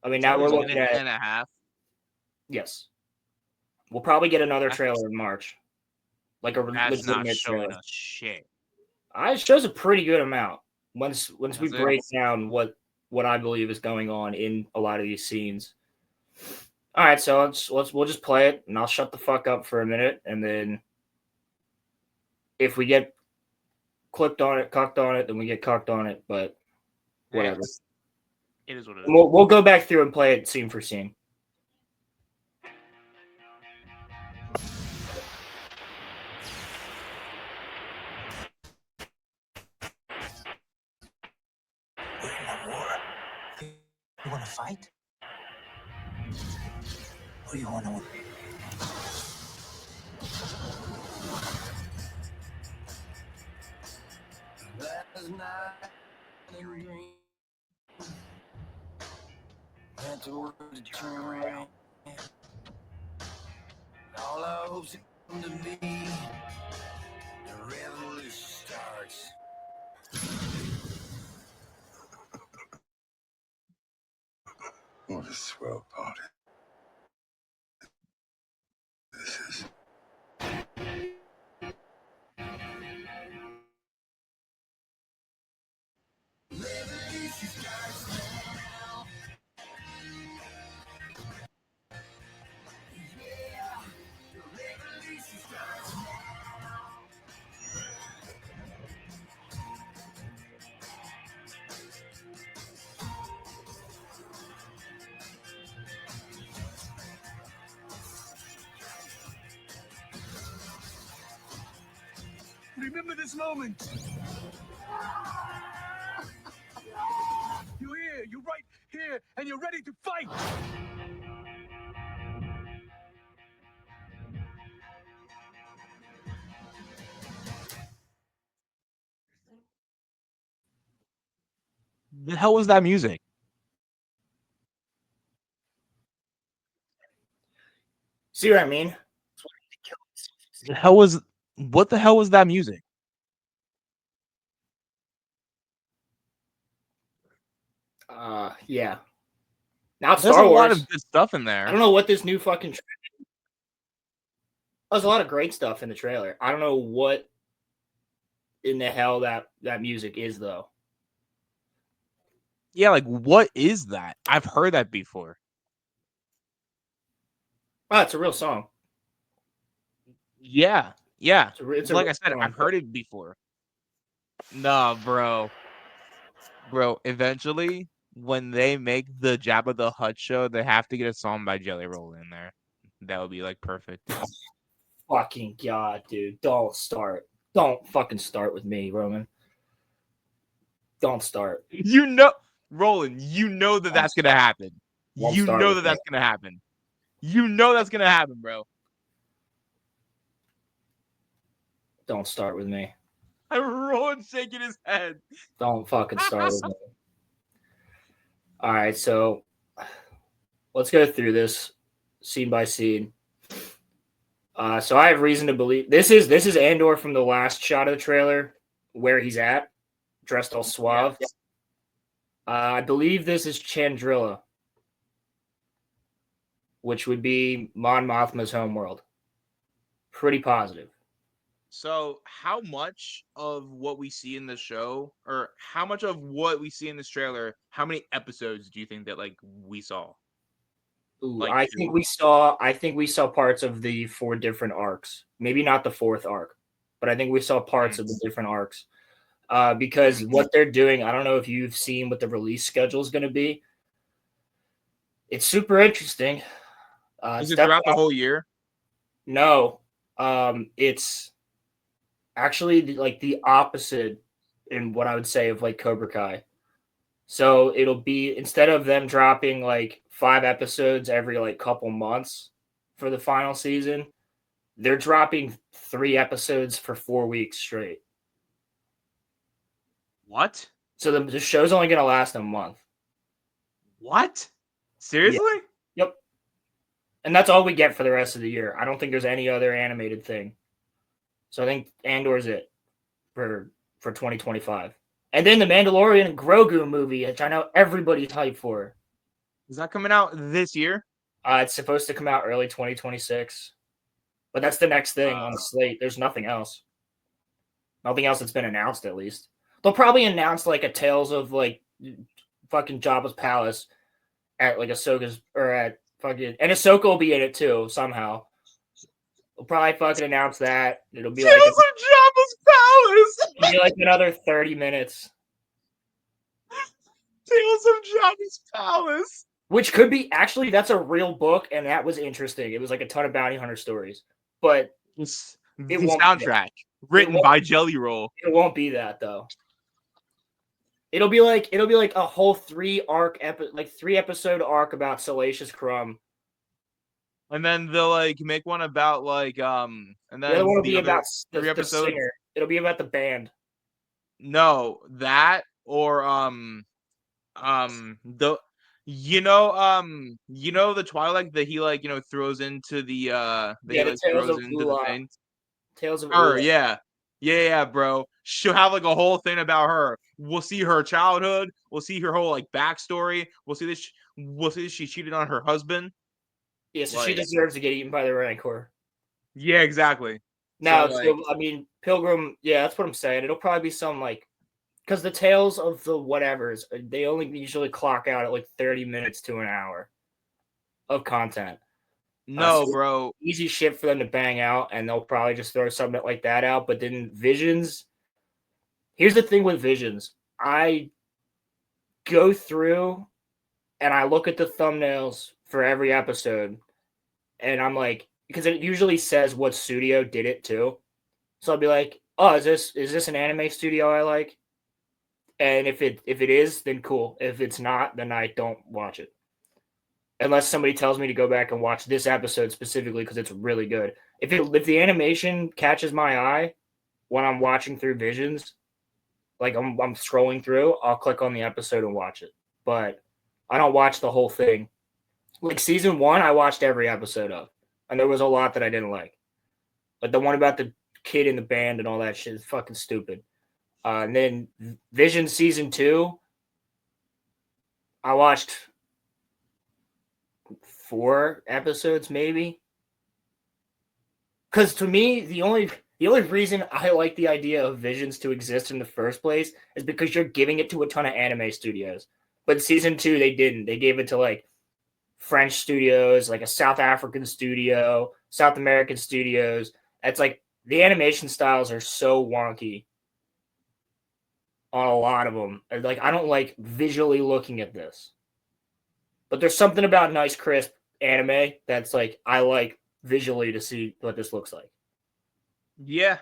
I mean, now we're looking at 10.5. Yes, we'll probably get another trailer in March, like a That's not legitimate showing trailer. us shit. It shows a pretty good amount once we it? break down what I believe is going on in a lot of these scenes. All right, so we'll just play it, and I'll shut the fuck up for a minute, and then if we get cucked on it, then we get cucked on it. But whatever. It is what it is. We'll go back through and play it scene for scene. We're in a war. You want to fight? Or you want to win? Last night in a dream, had to work to turn around. All I hope's come to be, the revolution starts. What a swell party this is. Revolution starts now. Yeah, the revolution starts now. Remember this moment. You're here, you're right here, and you're ready to fight. The hell was that music? See what I mean? What the hell was that music? Yeah. Now There's Star a Wars. lot of good stuff in there. I don't know what this new fucking. There's a lot of great stuff in the trailer. I don't know what in the hell that music is though. Yeah, like what is that? I've heard that before. Oh, it's a real song. Yeah. It's like I said, I've heard it before. Nah, bro. Bro, eventually, when they make the Jabba the Hutt show, they have to get a song by Jelly Roll in there. That would be like perfect. Fucking God, dude. Don't start. Don't fucking start with me, Roman. Don't start. You know, Roland, you know that that's going to happen. You know that that's going to happen. You know that's going to happen, bro. Don't start with me. Roland's shaking his head. Don't fucking start with me. All right, so let's go through this scene by scene. So I have reason to believe this is Andor from the last shot of the trailer where he's at, dressed all suave. Yeah. I believe this is Chandrilla, which would be Mon Mothma's homeworld. Pretty positive. So, how much of what we see in the show, or how much of what we see in this trailer, how many episodes do you think that like we saw? Ooh, like I think we saw parts of the 4 different arcs. Maybe not the 4th arc, but I think we saw parts of the different arcs. Because what they're doing, I don't know if you've seen what the release schedule is going to be. It's super interesting. Is it throughout the whole year? No, it's actually like the opposite in what I would say of like Cobra Kai. So it'll be, instead of them dropping like 5 episodes every like couple months for the final season, they're dropping 3 episodes for 4 weeks straight. What? So the show's only going to last a month. What? Seriously? Yeah. Yep. And that's all we get for the rest of the year. I don't think there's any other animated thing. So I think Andor's it for 2025. And then the Mandalorian and Grogu movie, which I know everybody's hyped for. Is that coming out this year? It's supposed to come out early 2026, but that's the next thing on the slate. There's nothing else. Nothing else that's been announced, at least. They'll probably announce like a Tales of like fucking Jabba's palace at like Ahsoka's or at fucking, and Ahsoka will be in it too somehow. They'll probably fucking announce that. It'll be Tales like of Jabba's palace. it'll be like another 30 minutes. Tales of Jabba's palace. Which could be actually that's a real book, and that was interesting. It was like a ton of bounty hunter stories, but The won't be soundtrack written by Jelly Roll. it won't be that though. It'll be like a whole 3-episode arc about Salacious Crumb. And then they'll like make one about like and then The other one will be about three the episodes. singer. It'll be about the band. No, that or the the Twilight that he like throws into the the Tales of Ula. thing. Tales of Her, Ula. yeah, bro. She'll have like a whole thing about her. We'll see her childhood. We'll see her whole like backstory. We'll see this. We'll see she cheated on her husband. Yeah, so she deserves to get eaten by the Rancor. Yeah, exactly. Now, I mean, Pilgrim. Yeah, that's what I'm saying. It'll probably be some like, because the Tales of the whatevers, they only usually clock out at like 30 minutes to an hour of content. No, bro. Easy shit for them to bang out, and they'll probably just throw something like that out. But then Visions. Here's the thing with Visions. I go through and I look at the thumbnails for every episode, and I'm like, because it usually says what studio did it too. So I'll be like, oh, is this an anime studio I like? And if it is, then cool. If it's not, then I don't watch it. Unless somebody tells me to go back and watch this episode specifically because it's really good. If the animation catches my eye when I'm watching through Visions, like I'm scrolling through, I'll click on the episode and watch it. But I don't watch the whole thing. Like season 1, I watched every episode of, and there was a lot that I didn't like. Like the one about the kid in the band and all that shit is fucking stupid. And then Vision season 2, I watched 4 episodes maybe. Because to me, the only reason I like the idea of Visions to exist in the first place is because you're giving it to a ton of anime studios. But season 2, they didn't. They gave it to like French studios, like a South African studio, South American studios. It's like the animation styles are so wonky on a lot of them. Like I don't like visually looking at this. But there's something about nice, crisp anime that's like I like visually to see what this looks like. Yeah.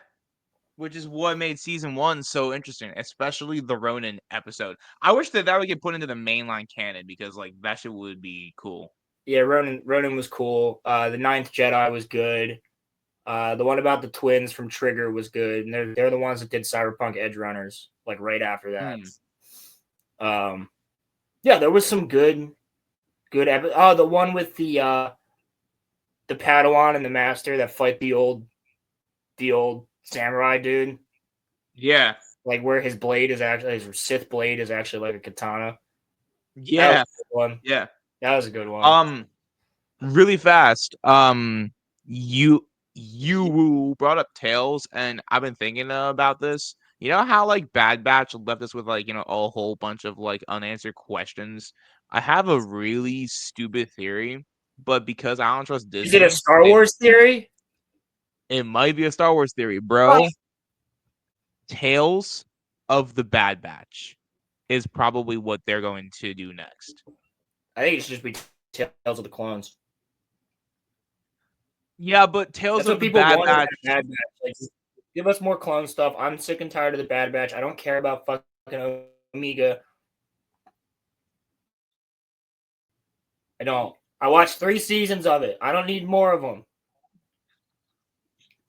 Which is what made season 1 so interesting, especially the Ronin episode. I wish that would get put into the mainline canon because like that shit would be cool. Yeah, Ronin was cool. The Ninth Jedi was good. The one about the twins from Trigger was good, and they're the ones that did Cyberpunk Edge Runners like right after that. Yeah, there was some good. The one with the Padawan and the Master that fight the old samurai dude. Yeah, like where his Sith blade is actually like a katana. Yeah, one. Yeah, that was a good one. Really fast. You brought up Tails, and I've been thinking about this. You know how like Bad Batch left us with like a whole bunch of like unanswered questions. I have a really stupid theory, but because I don't trust Disney, is it a Star Wars theory? It might be a Star Wars theory, bro. Tales of the Bad Batch is probably what they're going to do next. I think it should just be Tales of the Clones. Yeah, but Tales of the Bad Batch. Bad Batch. Like, give us more clone stuff. I'm sick and tired of the Bad Batch. I don't care about fucking Omega. I don't. I watched 3 seasons of it. I don't need more of them.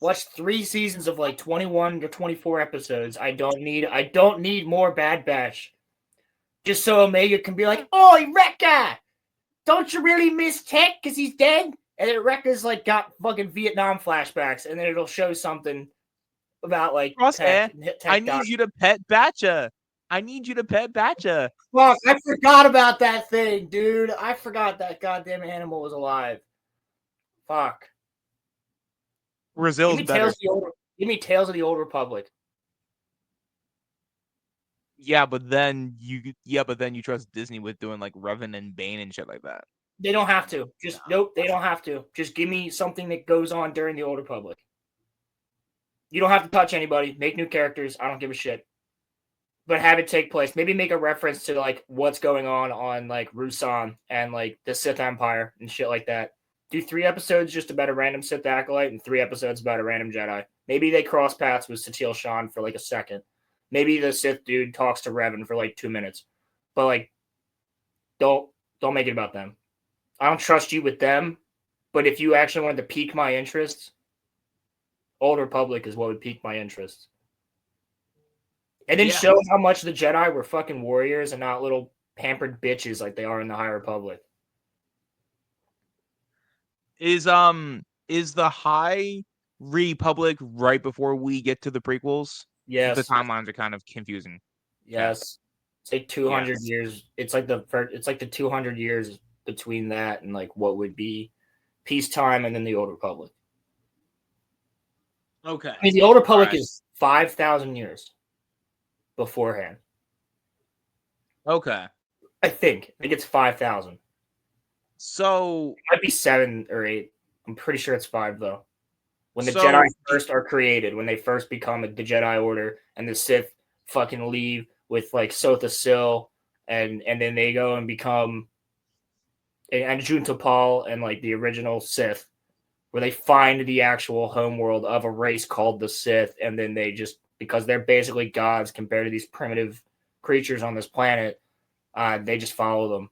Watched 3 seasons of like 21 to 24 episodes. I don't need more Bad Batch. Just so Omega can be like, "Oh, Wrecker! Don't you really miss Tech because he's dead?" And then Wrecker's like got fucking Vietnam flashbacks, and then it'll show something about like Tech. I need you to pet Batcha. I need you to pet Batcha. Fuck, I forgot about that thing, dude. I forgot that goddamn animal was alive. Fuck. Brazil's better. Give me Tales of the Old Republic. Yeah, but then you trust Disney with doing like Revan and Bane and shit like that. They don't have to. Nope, they don't have to. Just give me something that goes on during the Old Republic. You don't have to touch anybody. Make new characters. I don't give a shit. But have it take place. Maybe make a reference to like what's going on like Rusan and like the Sith Empire and shit like that. Do 3 episodes just about a random Sith acolyte and 3 episodes about a random Jedi. Maybe they cross paths with Satele Shan for like a second. Maybe the Sith dude talks to Revan for like 2 minutes. But like, don't make it about them. I don't trust you with them. But if you actually wanted to pique my interest, Old Republic is what would pique my interest. And then show how much the Jedi were fucking warriors and not little pampered bitches like they are in the High Republic. Is the High Republic right before we get to the prequels? Yes. The timelines are kind of confusing. Yes. It's like 200 years. It's like the 200 years between that and like what would be peacetime and then the Old Republic. Okay. I mean, the Old Republic is 5,000 years beforehand. Okay. I think it's 5,000. So it might be 7 or 8. I'm pretty sure it's 5 though. When the Jedi first are created, when they first become the Jedi Order, and the Sith fucking leave with like Sotha Sil, and then they go and become and Junta Paul and like the original Sith, where they find the actual homeworld of a race called the Sith, and then they just, because they're basically gods compared to these primitive creatures on this planet, they just follow them.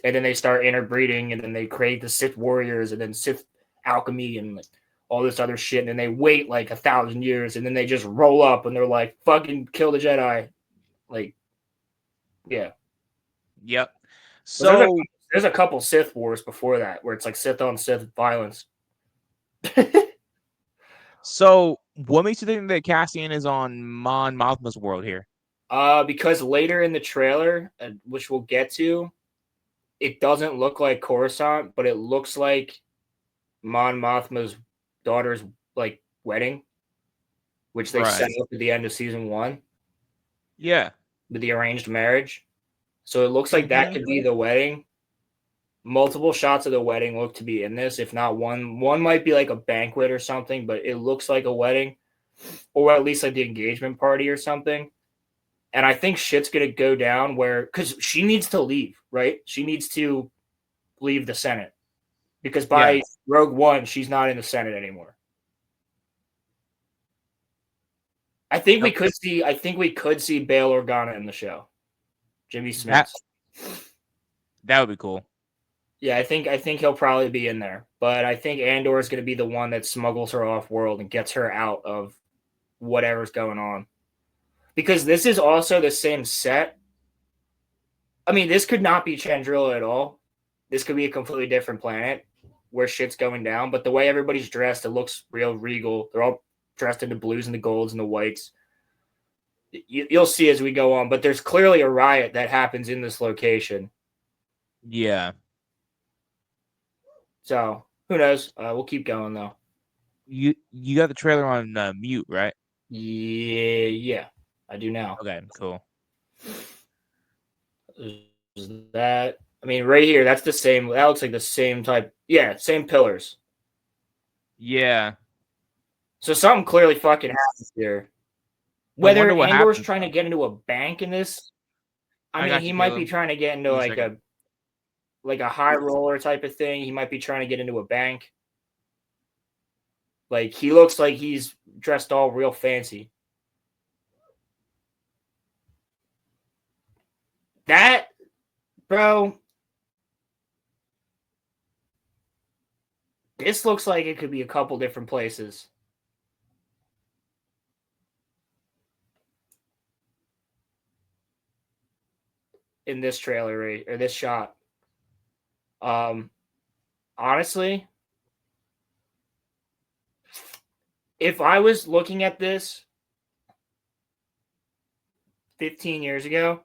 And then they start interbreeding, and then they create the Sith warriors, and then Sith alchemy, and all this other shit. And then they wait like 1,000 years, and then they just roll up, and they're like, "Fucking kill the Jedi!" Like, yeah. Yep. So there's a couple Sith wars before that, where it's like Sith on Sith violence. So what makes you think that Cassian is on Mon Mothma's world here? Because later in the trailer, which we'll get to, it doesn't look like Coruscant, but it looks like Mon Mothma's daughter's like wedding, which they set up at the end of season 1. Yeah. With the arranged marriage. So it looks like that could be the wedding. Multiple shots of the wedding look to be in this. If not one might be like a banquet or something, but it looks like a wedding, or at least like the engagement party or something. And I think shit's going to go down because she needs to leave, right? She needs to leave the Senate because by Rogue One, she's not in the Senate anymore. I think we could see Bail Organa in the show. Jimmy Smith. That would be cool. Yeah, I think he'll probably be in there. But I think Andor is going to be the one that smuggles her off world and gets her out of whatever's going on. Because this is also the same set. I mean, this could not be Chandrila at all. This could be a completely different planet where shit's going down. But the way everybody's dressed, it looks real regal. They're all dressed in the blues and the golds and the whites. You'll see as we go on. But there's clearly a riot that happens in this location. Yeah. So, who knows? We'll keep going, though. You got the trailer on mute, right? Yeah. I do now. Okay, cool. Is that, I mean, right here, that's the same. That looks like the same type. Yeah, same pillars. Yeah. So something clearly fucking happens here. Whether Andor's trying to get into a bank in this, I mean, he might be trying to get into like a high roller type of thing. He might be trying to get into a bank. Like, he looks like he's dressed all real fancy. That, bro, this looks like it could be a couple different places. In this trailer, or this shot. Honestly, if I was looking at this, 15 years ago,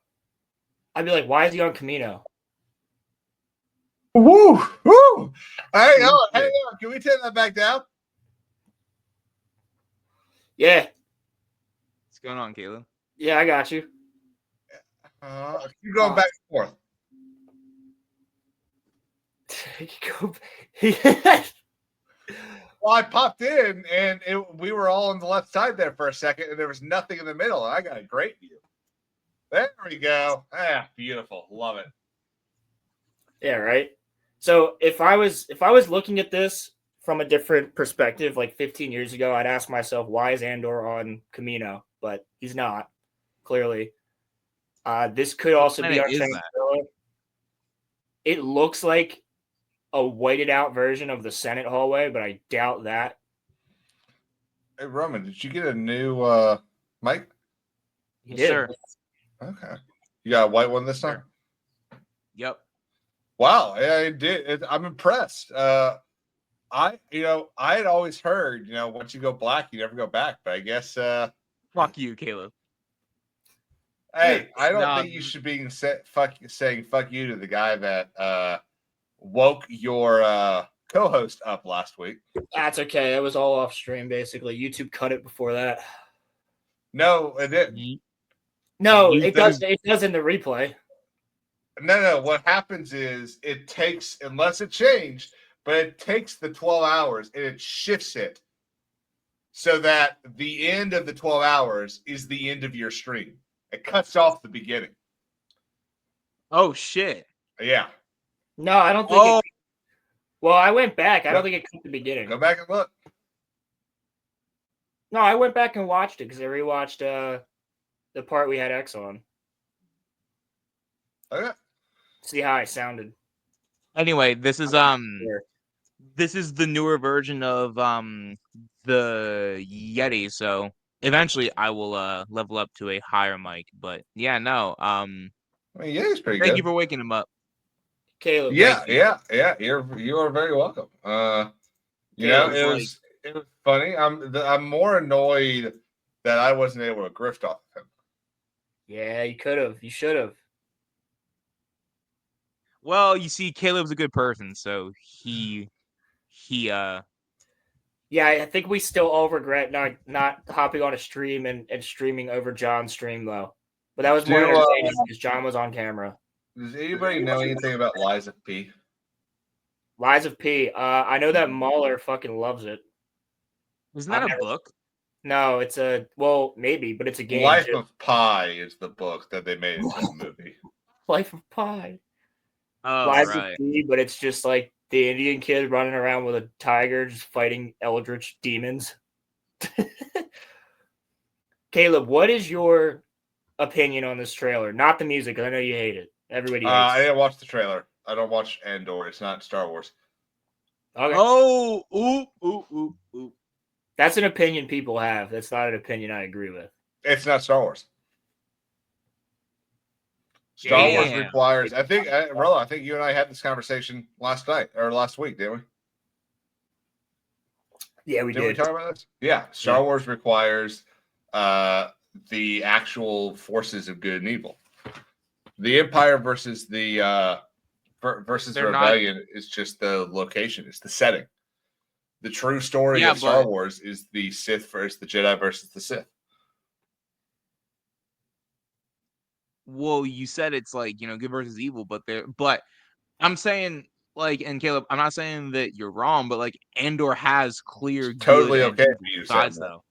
I'd be like, why is he on Camino? Woo! Woo! Hang on. Can we turn that back down? Yeah. What's going on, Caleb? Yeah, I got you. Keep going back and forth. Well, I popped in and we were all on the left side there for a second, and there was nothing in the middle. And I got a great view. There we go. Ah, beautiful. Love it. Yeah, right. So if I was looking at this from a different perspective, like 15 years ago, I'd ask myself, why is Andor on Camino? But he's not, clearly. This could also be on Shangri-La. It looks like a whited out version of the Senate hallway, but I doubt that. Hey, Roman, did you get a new mic? Yes, sir. Okay. You got a white one this time? Yep. Wow, yeah, I did. I'm impressed. I had always heard, once you go black, you never go back. But I guess fuck you, Caleb. Hey, I don't think you should be saying fuck you to the guy that woke your co-host up last week. That's okay. It was all off stream, basically. YouTube cut it before that. No, it didn't. No, it does. It does in the replay. No. What happens is it takes, unless it changed, but it takes the 12 hours and it shifts it so that the end of the 12 hours is the end of your stream. It cuts off the beginning. Oh, shit. Yeah. No, I don't think well, I went back. I don't think it cut the beginning. Go back and look. No, I went back and watched it because I rewatched the part we had X on. Okay. See how I sounded. Anyway, this is the newer version of the Yeti, so eventually I will level up to a higher mic. But yeah, no. I mean, Yeti's pretty good. Thank you for waking him up. Caleb. Yeah. You are very welcome. It was funny. I'm more annoyed that I wasn't able to grift off of him. Yeah, you could have. You should have. Well, you see, Caleb's a good person, so he Yeah, I think we still all regret not hopping on a stream and streaming over John's stream though. But that was more entertaining because John was on camera. Does anybody know anything about Lies of P? Lies of P. I know that Mahler fucking loves it. Isn't that a book? No, it's maybe, but it's a game. Life of Pi is the book that they made into a movie. Life of Pi. Oh, Lies right. of P, but it's just like the Indian kid running around with a tiger just fighting eldritch demons. Caleb, what is your opinion on this trailer? Not the music, because I know you hate it. Everybody hates I didn't watch the trailer. I don't watch Andor. It's not Star Wars. Okay. Oh, ooh. That's an opinion people have. That's not an opinion I agree with. It's not Star Wars. Star Wars requires. I think, Rollo, I think you and I had this conversation last week, didn't we? Yeah, we did. We talk about this? Yeah. Star Wars requires the actual forces of good and evil. The Empire versus the Rebellion is just the location. It's the setting. The true story of Star Wars is the Sith versus the Jedi versus the Sith. Well, you said it's like, good versus evil, but I'm saying, like, and Caleb, I'm not saying that you're wrong, but like Andor has clear totally good okay for you to say though.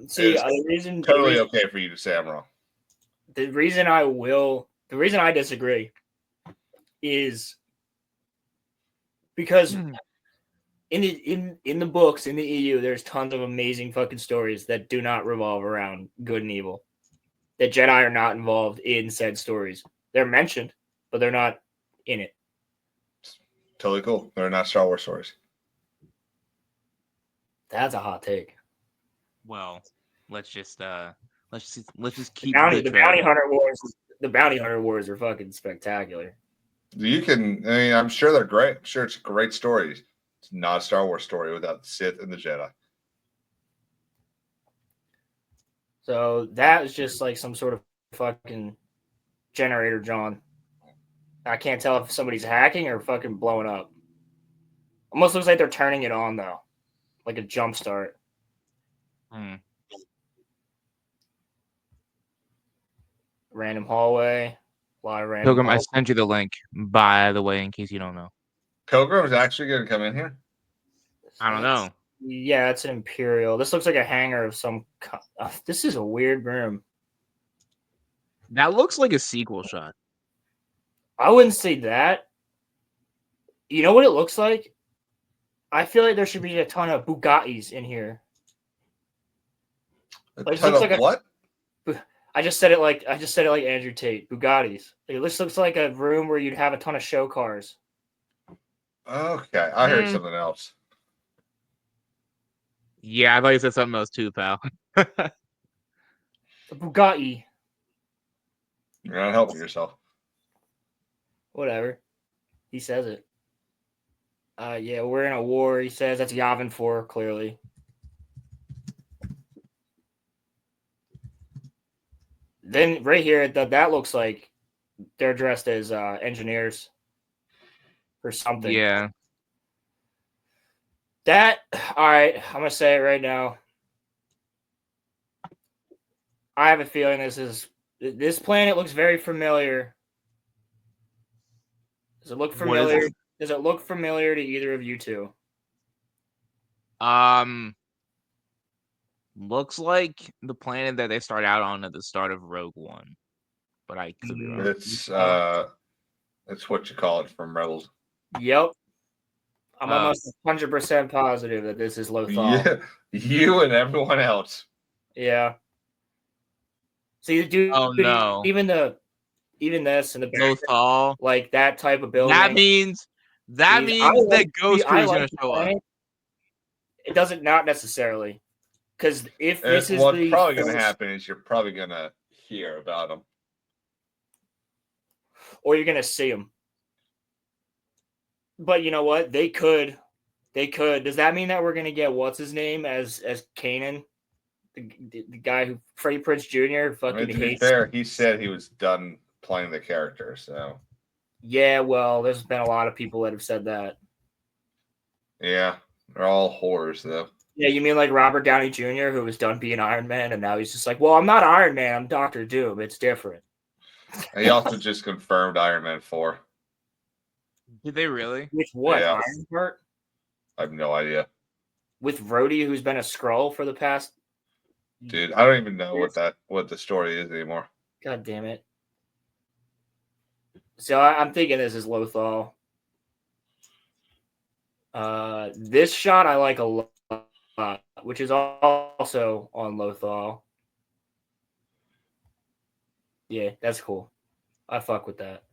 See, the reason okay for you to say I'm wrong. The reason I disagree is because in the books, in the EU, there's tons of amazing fucking stories that do not revolve around good and evil. That Jedi are not involved in said stories. They're mentioned, but they're not in it. Totally cool. They're not Star Wars stories. That's a hot take. Well, let's just keep the bounty hunter wars. The bounty hunter wars are fucking spectacular. I'm sure they're great. I'm sure it's a great story. It's not a Star Wars story without the Sith and the Jedi. So that is just like some sort of fucking generator John. I can't tell if somebody's hacking or fucking blowing up. Almost looks like they're turning it on though, like a jump start. Random hallway, a lot of random. Pilgrim, I sent you the link, by the way, in case you don't know. Pilgrim's actually going to come in here? I don't know. Yeah, it's an Imperial. This looks like a hangar of some. This is a weird room. That looks like a sequel shot. I wouldn't say that. You know what it looks like? I feel like there should be a ton of Bugattis in here. A ton of like what? I just said it like Andrew Tate. Bugattis. It looks like a room where you'd have a ton of show cars. Okay, I heard something else. Yeah, I thought you said something else too, pal. The Bugatti. You're not helping yourself. Whatever. He says it. Yeah, we're in a war. He says that's Yavin 4, clearly. Then right here, that looks like they're dressed as engineers or something. Yeah. All right, I'm going to say it right now. I have a feeling this planet looks very familiar. Does it look familiar? Does it look familiar to either of you two? Looks like the planet that they start out on at the start of Rogue One, but I could be wrong. It's what you call it from Rebels. Yep. I'm almost 100% positive that this is Lothal. Yeah, you and everyone else. Yeah. See, dude. Oh no! Even this and the Lothal, like that type of building. That means that Ghost Crew is going to show up. It doesn't, not necessarily, because if this is what's probably going to happen is you're probably going to hear about them, or you're going to see them. But you know what? They could. Does that mean that we're going to get what's his name as Kanan, the guy who Freddie Prinze Jr. fucking hates? To be fair, he said he was done playing the character. So yeah, well, there's been a lot of people that have said that. Yeah, they're all whores though. Yeah, you mean like Robert Downey Jr., who was done being Iron Man, and now he's just like, well, I'm not Iron Man, I'm Dr. Doom. It's different. And he also just confirmed Iron Man 4. Did they really? With what? Yeah. Ironheart? I have no idea. With Rhodey, who's been a Skrull for the past. Dude, I don't even know what the story is anymore. God damn it. So I'm thinking this is Lothal. This shot I like a lot, which is also on Lothal. Yeah, that's cool. I fuck with that.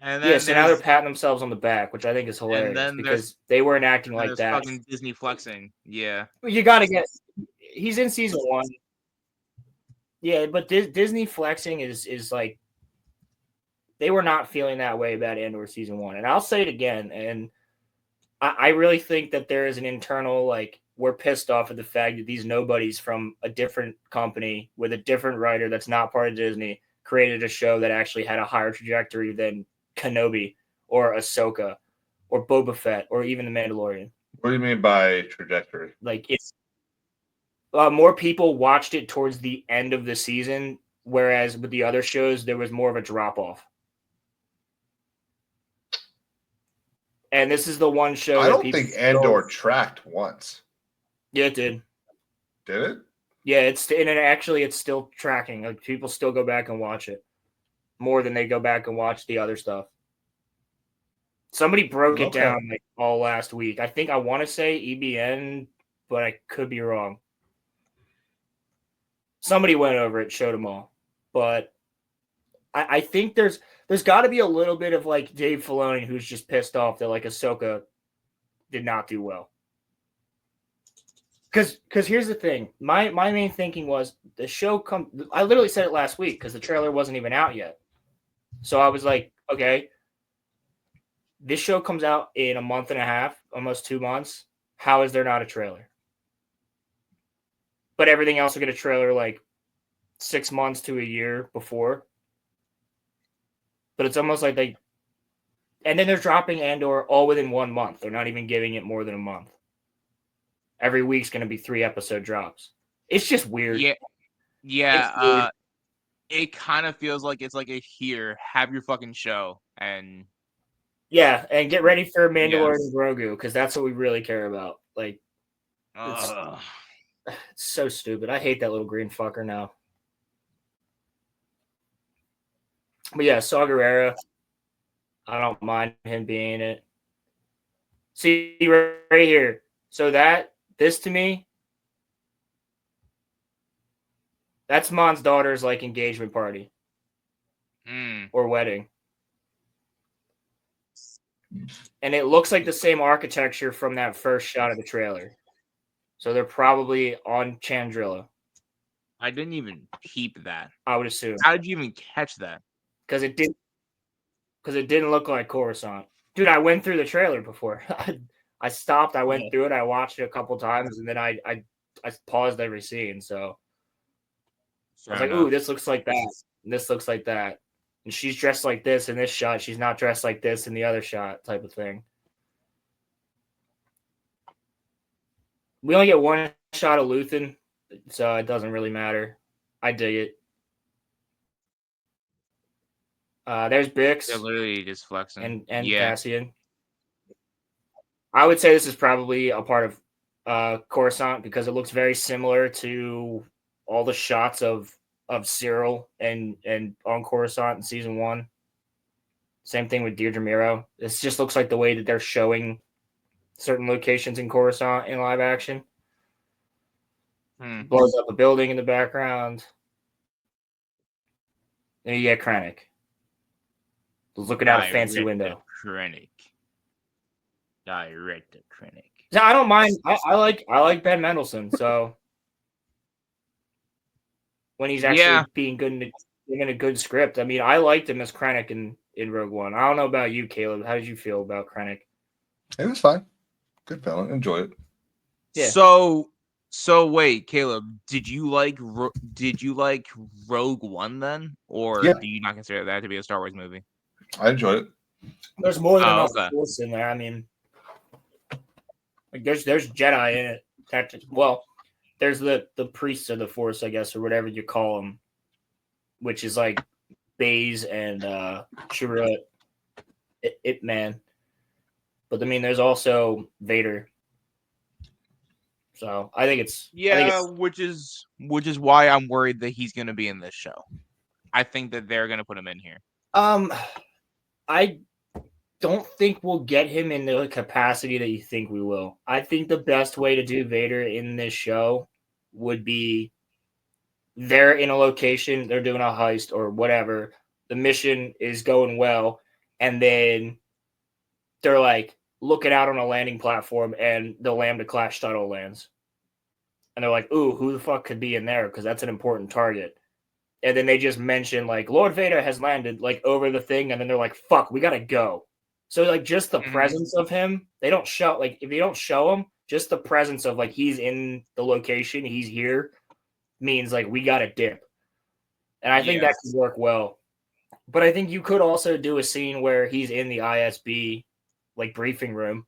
And then so now they're patting themselves on the back, which I think is hilarious because they weren't acting like that. Fucking Disney flexing, yeah. You got to get. He's in season 1. Yeah, but Disney flexing is like they were not feeling that way about Andor season 1, and I'll say it again. And I really think that there is an internal like we're pissed off at the fact that these nobodies from a different company with a different writer that's not part of Disney created a show that actually had a higher trajectory than Kenobi or Ahsoka or Boba Fett or even The Mandalorian. What do you mean by trajectory? Like it's more people watched it towards the end of the season, whereas with the other shows there was more of a drop off. And this is the one show. I don't think Andor tracked once. Yeah, it did. Did it? Yeah, it's still tracking. Like people still go back and watch it more than they go back and watch the other stuff. Somebody broke it down like all last week. I want to say EBN, but I could be wrong. Somebody went over it, showed them all. But I think there's got to be a little bit of like Dave Filoni who's just pissed off that like Ahsoka did not do well. Because here's the thing. My main thinking was the show I literally said it last week because the trailer wasn't even out yet. So I was like, okay, this show comes out in a month and a half, almost 2 months. How is there not a trailer? But everything else will get a trailer like 6 months to a year before. But it's almost like and then they're dropping Andor all within 1 month. They're not even giving it more than a month. Every week's going to be 3 episode drops. It's just weird. Yeah. It kind of feels like it's like have your fucking show and and get ready for Mandalorian and Grogu because that's what we really care about. Like, it's so stupid. I hate that little green fucker now. But yeah, Saw Gerrera, I don't mind him being in it. See right here. So this to me, that's Mon's daughter's like engagement party or wedding. And it looks like the same architecture from that first shot of the trailer. So they're probably on Chandrilla. I didn't even peep that. I would assume. How did you even catch that? Because it didn't look like Coruscant. Dude, I went through the trailer before. I stopped, I went through it, I watched it a couple times, and then I paused every scene. So I was like, ooh, this looks like that. And this looks like that. And she's dressed like this in this shot. She's not dressed like this in the other shot type of thing. We only get one shot of Luthen, so it doesn't really matter. I dig it. There's Bix. They're literally just flexing. And Cassian. I would say this is probably a part of Coruscant because it looks very similar to all the shots of Cyril and on Coruscant in season 1. Same thing with Deirdre Miro. This just looks like the way that they're showing certain locations in Coruscant in live action. Blows up a building in the background. Then you get Krennic. Looking out a fancy window. Direct to Krennic. No, I don't mind. I like Ben Mendelsohn. So when he's actually being good in a good script, I mean, I liked him as Krennic in Rogue One. I don't know about you, Caleb. How did you feel about Krennic? It was fine. Good villain. Enjoy it. Yeah. So wait, Caleb, did you like Rogue One then, or do you not consider that to be a Star Wars movie? I enjoyed it. There's more than enough Force in there. I mean, like there's Jedi in it. There's the priests of the Force, I guess, or whatever you call them, which is like Baze and Chirrut, Ip Man. But I mean, there's also Vader. So I think it's which is why I'm worried that he's going to be in this show. I think that they're going to put him in here. I don't think we'll get him in the capacity that you think we will. I think the best way to do Vader in this show would be they're in a location, they're doing a heist or whatever. The mission is going well, and then they're like looking out on a landing platform, and the Lambda Clash shuttle lands. And they're like, ooh, who the fuck could be in there? Because that's an important target. And then they just mention, like, Lord Vader has landed, like, over the thing. And then they're like, fuck, we got to go. So, like, just the presence of him, they don't show, like, if they don't show him, just the presence of, like, he's in the location, he's here, means, like, we got to dip. And I think that could work well. But I think you could also do a scene where he's in the ISB, like, briefing room,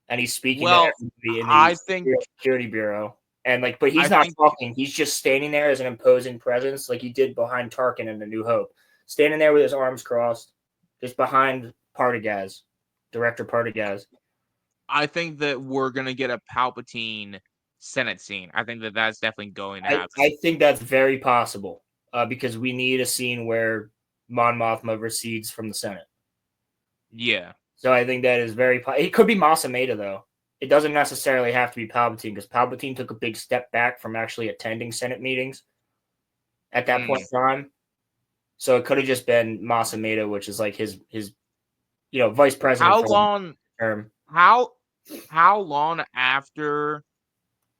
and he's speaking to everybody in the security bureau. And like, but he's not talking. He's just standing there as an imposing presence, like he did behind Tarkin in The New Hope, standing there with his arms crossed, just behind Partagaz, Director Partagaz. I think that we're gonna get a Palpatine Senate scene. I think that that's definitely going to happen. I think that's very possible because we need a scene where Mon Mothma recedes from the Senate. Yeah. So I think that is very. It could be Masameda though. It doesn't necessarily have to be Palpatine because Palpatine took a big step back from actually attending Senate meetings at that point in time. So it could have just been Masameda, which is like his vice president. How long after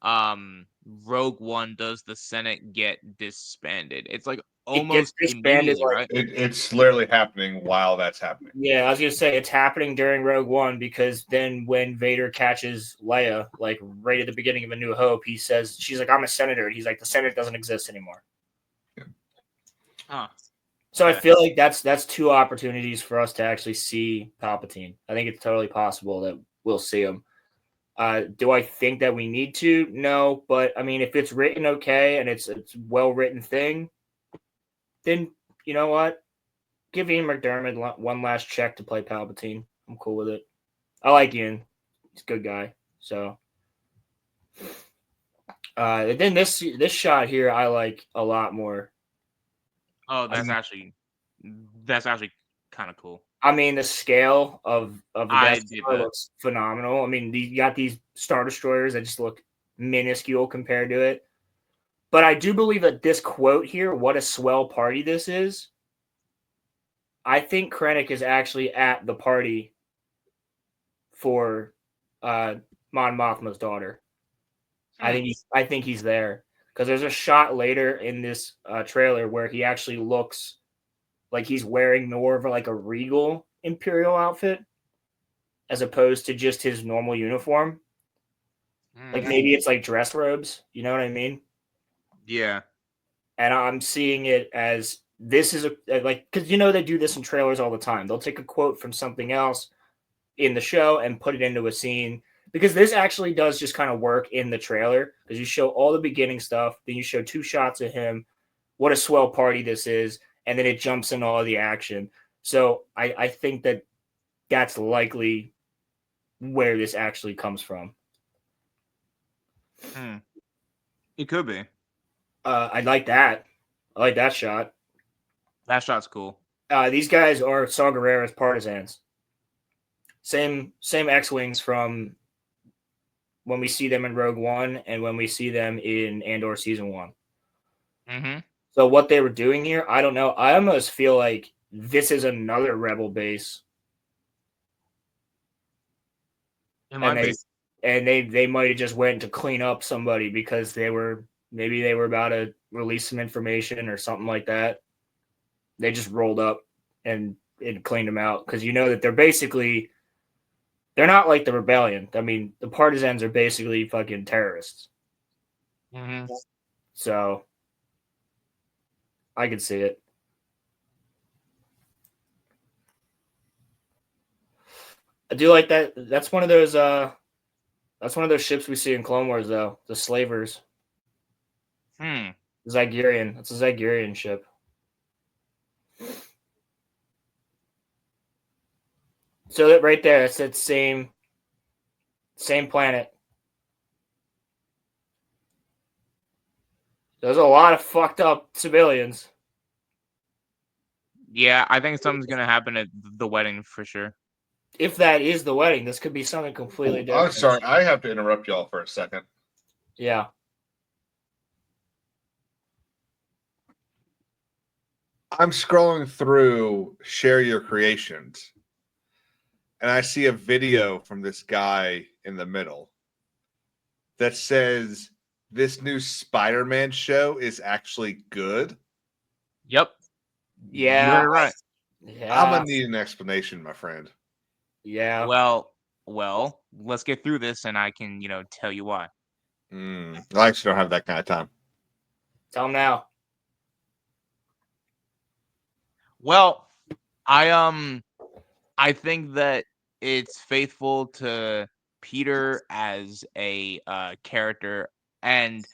Rogue One does the Senate get disbanded? It's like almost disbanded, right? It's literally happening while that's happening. Yeah, I was gonna say it's happening during Rogue One because then when Vader catches Leia, like right at the beginning of A New Hope, he says she's like, "I'm a senator," and he's like, "The Senate doesn't exist anymore." Yeah. Huh. So I Okay. feel like that's two opportunities for us to actually see Palpatine. I think it's totally possible that we'll see him. Do I think that we need to? No, but I mean, if it's written okay and it's well written thing, then you know what? Give Ian McDermott one last check to play Palpatine. I'm cool with it. I like Ian; he's a good guy. So, then this shot here I like a lot more. Oh, that's actually kind of cool. I mean, the scale of the I Death did Star that. looks phenomenal. I mean, you got these Star Destroyers that just look minuscule compared to it. But I do believe that this quote here, "What a swell party this is," I think Krennic is actually at the party for Mon Mothma's daughter. I think he's there because there's a shot later in this trailer where he actually looks like he's wearing more of like a regal Imperial outfit as opposed to just his normal uniform. Like maybe it's like dress robes, you know what I mean? Yeah. And I'm seeing it as this is a like because you know they do this in trailers all the time. They'll take a quote from something else in the show and put it into a scene because this actually does just kind of work in the trailer because you show all the beginning stuff, then you show two shots of him, what a swell party this is, and then it jumps in all the action. So I think that that's likely where this actually comes from. It could be. I like that. I like that shot. That shot's cool. These guys are Saw Gerrera's partisans. Same X-wings from when we see them in Rogue One and when we see them in Andor season 1. Mm-hmm. So what they were doing here, I don't know. I almost feel like this is another rebel base. It might be. And they might have just went to clean up somebody because they were about to release some information or something like that. They just rolled up and cleaned them out because you know that they're not like the rebellion. I mean, the partisans are basically fucking terrorists. Mm-hmm. So I could see it. I do like that. That's one of those ships we see in Clone Wars, though. The Slavers. Zygerian. It's a Zygerian ship. So that right there, it's that same planet. There's a lot of fucked up civilians. Yeah, I think something's gonna happen at the wedding for sure. If that is the wedding, this could be something completely different. I'm sorry, I have to interrupt y'all for a second. Yeah. I'm scrolling through Share Your Creations, and I see a video from this guy in the middle that says this new Spider-Man show is actually good. Yep. Yeah. You're right. Yeah. I'm gonna need an explanation, my friend. Yeah. Well, let's get through this, and I can, tell you why. I actually don't have that kind of time. Tell him now. Well, I think that it's faithful to Peter as a character, and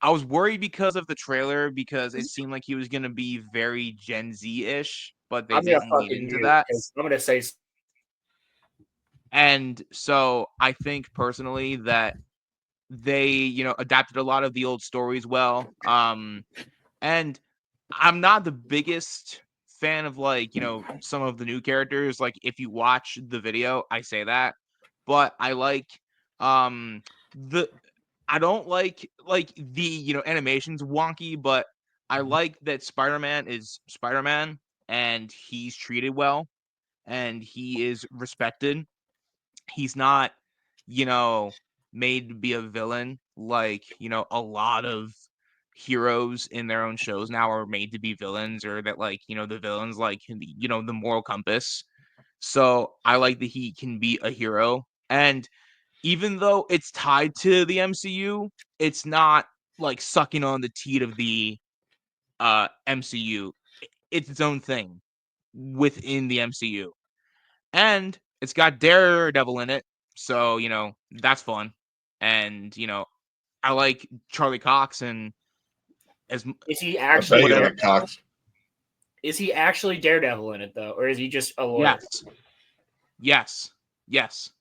I was worried because of the trailer because it seemed like he was gonna be very Gen Z-ish, but they I'm gonna didn't lean fucking into mute that. because I'm gonna say And so I think personally that they, adapted a lot of the old stories well. And I'm not the biggest fan of some of the new characters. Like if you watch the video, I say that, but I like the I don't like the animation's wonky, but I like that Spider-Man is Spider-Man and he's treated well and he is respected. He's not, made to be a villain like, a lot of heroes in their own shows now are made to be villains or that the villains the moral compass. So I like that he can be a hero. And even though it's tied to the MCU, it's not like sucking on the teat of the MCU. It's its own thing within the MCU. And it's got Daredevil in it, so that's fun. And I like Charlie Cox, and Is he I bet actually you whatever. like Cox. Is he actually Daredevil in it though, or is he just a lawyer? Yes.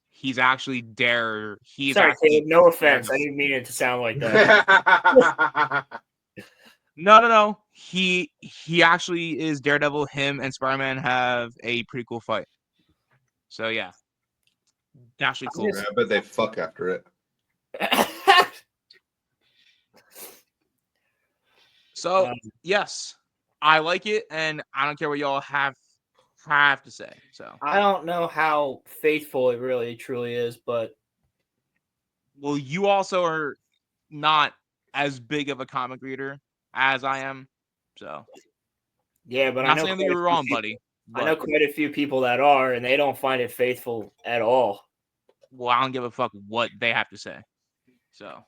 He's actually He's Sorry, actually Caleb. No offense. I didn't mean it to sound like that. No. He actually is Daredevil. Him and Spider-Man have a pretty cool fight. So yeah, actually cool. Yeah, I bet they fuck after it. So yes, I like it, and I don't care what y'all have to say. So I don't know how faithful it really truly is, but well, you also are not as big of a comic reader as I am. So yeah, but not I know saying that quite a you're few wrong, people- buddy. I know quite a few people that are, and they don't find it faithful at all. Well, I don't give a fuck what they have to say. So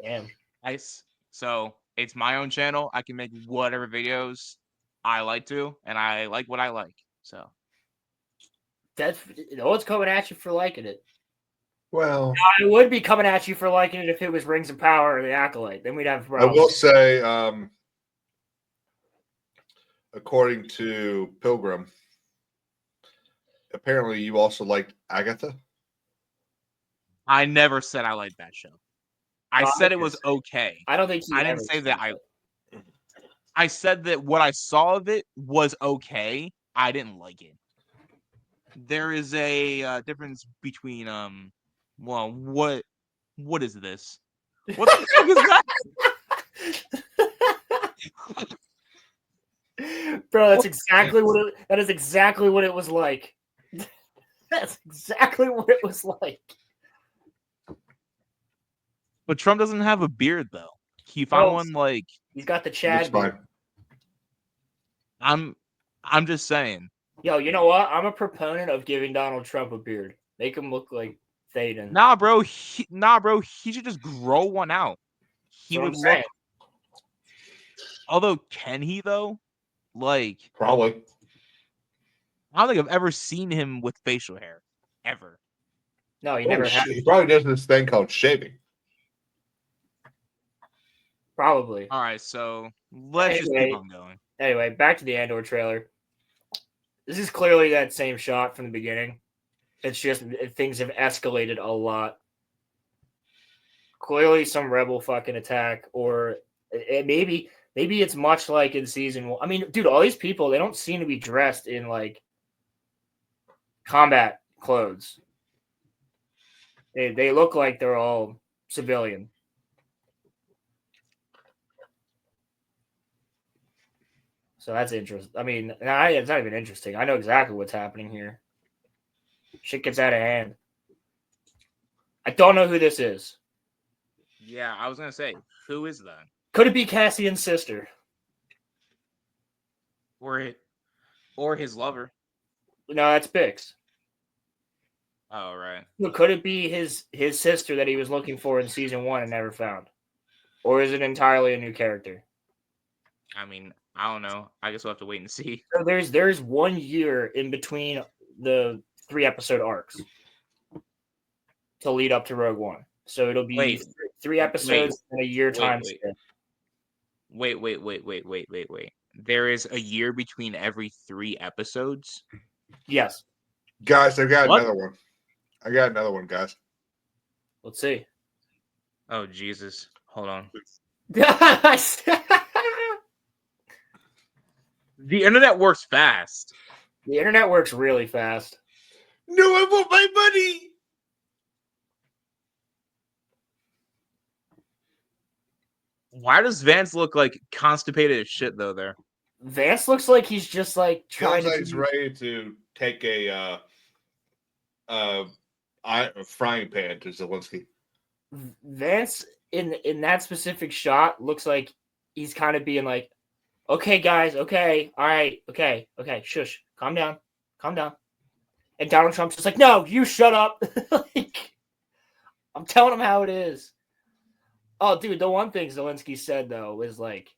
Damn. nice. So it's my own channel. I can make whatever videos I like to, and I like what I like. So That's no one's coming at you for liking it. Well, I would be coming at you for liking it if it was Rings of Power or the Acolyte. Then we'd have I problems. will say, according to Pilgrim, apparently you also liked Agatha. I never said I liked that show. I said it was okay. I don't think I didn't say that I said that what I saw of it was okay. I didn't like it. There is a difference between well, what is this? What the fuck is that? Bro, that's exactly that is exactly what it was like. That's exactly what it was like. But Trump doesn't have a beard though. He found one like he's got the It's Chad beard. fine. I'm just saying. Yo, you know what? I'm a proponent of giving Donald Trump a beard. Make him look like Thaden. Nah, bro. He should just grow one out. He would look. Although, can he though? Like, Probably. I don't think I've ever seen him with facial hair, ever. No, he never has. He probably does this thing called shaving. Probably. All right, so let's just keep on going. Anyway, back to the Andor trailer. This is clearly that same shot from the beginning. It's just things have escalated a lot. Clearly, some rebel fucking attack, or maybe it's much like in season 1. I mean, dude, all these people, they don't seem to be dressed in like combat clothes. They look like they're all civilian. So that's interesting. I mean, it's not even interesting. I know exactly what's happening here. Shit gets out of hand. I don't know who this is. Yeah, I was gonna say, who is that? Could it be Cassian's sister? Or his lover? No, that's Bix. Oh, right. Could it be his sister that he was looking for in season 1 and never found? Or is it entirely a new character? I mean, I don't know. I guess we'll have to wait and see. So there's 1 year in between the 3 episode arcs to lead up to Rogue One. So it'll be 3 episodes in a year time. Wait. There is a year between every 3 episodes? Yes. Guys, I've got another one. I got another one, guys. Let's see. Oh, Jesus. Hold on. The internet works fast. The internet works really fast. No, I want my money. Why does Vance look like constipated as shit though? There, Vance looks like he's just like trying to. He's ready to take a frying pan to Zelensky. Vance in that specific shot looks like he's kind of being like, "Okay, guys, okay, all right, okay, shush, calm down." And Donald Trump's just like, "No, you shut up." Like, I'm telling him how it is. Oh, dude, the one thing Zelensky said though was like,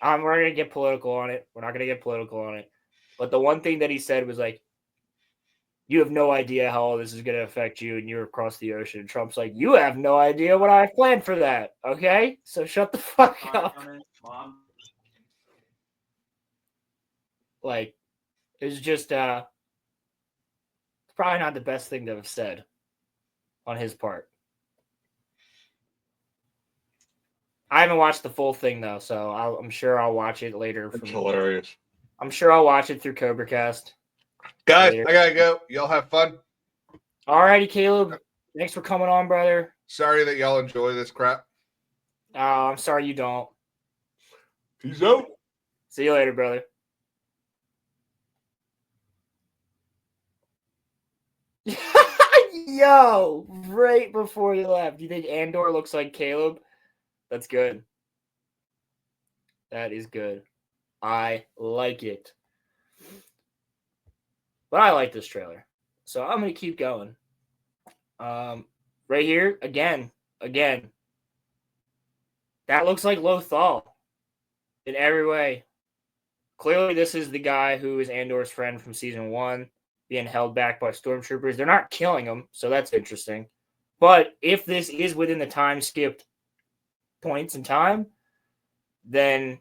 we're gonna get political on it. We're not gonna get political on it. But the one thing that he said was like, you have no idea how all this is gonna affect you, and you're across the ocean. And Trump's like, you have no idea what I planned for that. Okay, so shut the fuck up. Like, it's just probably not the best thing to have said on his part. I haven't watched the full thing though, so I'm sure I'll watch it later. It's hilarious. I'm sure I'll watch it through CobraCast. Guys, later. I gotta go. Y'all have fun. Alrighty, Caleb. Thanks for coming on, brother. Sorry that y'all enjoy this crap. I'm sorry you don't. Peace out. See you later, brother. Yo, right before you left, you think Andor looks like Caleb? That's good. That is good. I like it. But I like this trailer. So I'm going to keep going. Right here, again. That looks like Lothal in every way. Clearly, this is the guy who is Andor's friend from season 1, being held back by stormtroopers. They're not killing him, so that's interesting. But if this is within the time skipped points in time, then,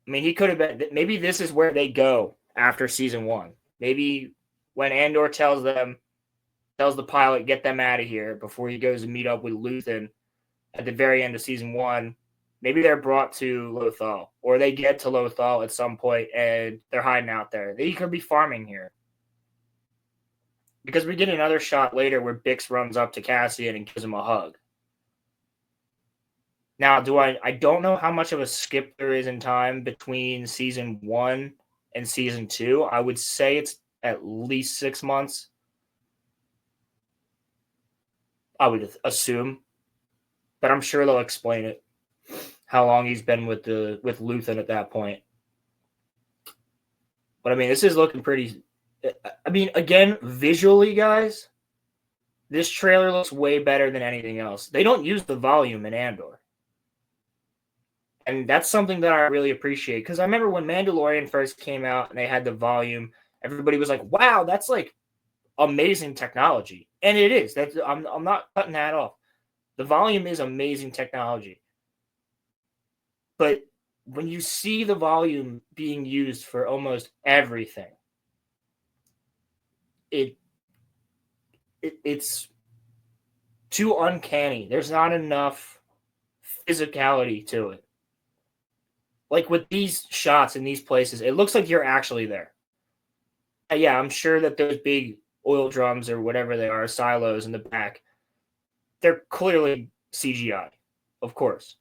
I mean, he could have been, maybe this is where they go after season 1. Maybe when Andor tells the pilot, get them out of here before he goes to meet up with Luthen at the very end of season 1, maybe they're brought to Lothal, or they get to Lothal at some point and they're hiding out there. They could be farming here. Because we get another shot later where Bix runs up to Cassian and gives him a hug. Now, I don't know how much of a skip there is in time between season 1 and season 2. I would say it's at least 6 months. I would assume. But I'm sure they'll explain it. How long he's been with Luthen at that point. But I mean, this is looking pretty. I mean, again, visually, guys, this trailer looks way better than anything else. They don't use the volume in Andor. And that's something that I really appreciate. Because I remember when Mandalorian first came out and they had the volume, everybody was like, wow, that's like amazing technology. And it is. I'm not cutting that off. The volume is amazing technology. But when you see the volume being used for almost everything, it's too uncanny. There's not enough physicality to it. Like with these shots in these places, it looks like you're actually there. Yeah, I'm sure that those big oil drums or whatever they are, silos in the back, they're clearly CGI, of course.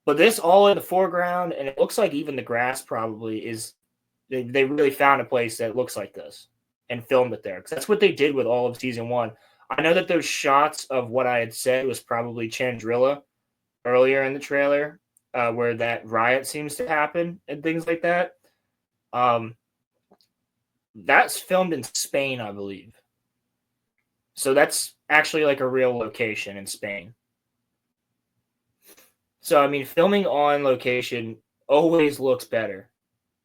But this all in the foreground, and it looks like even the grass probably is, they really found a place that looks like this and filmed it there. Because that's what they did with all of season 1. I know that those shots of what I had said was probably Chandrilla earlier in the trailer, where that riot seems to happen and things like that. That's filmed in Spain, I believe. So that's actually like a real location in Spain. So, I mean, filming on location always looks better.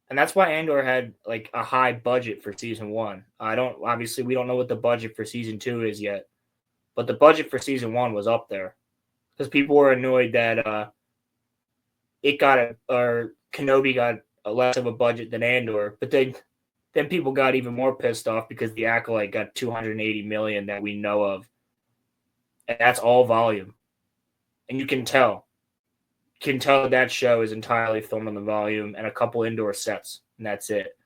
And that's why Andor had like a high budget for season 1. Obviously we don't know what the budget for season 2 is yet, but the budget for season 1 was up there because people were annoyed that Kenobi got less of a budget than Andor, but then people got even more pissed off because the Acolyte got 280 million that we know of. And that's all volume. And you can tell that show is entirely filmed on the volume and a couple indoor sets, and that's it.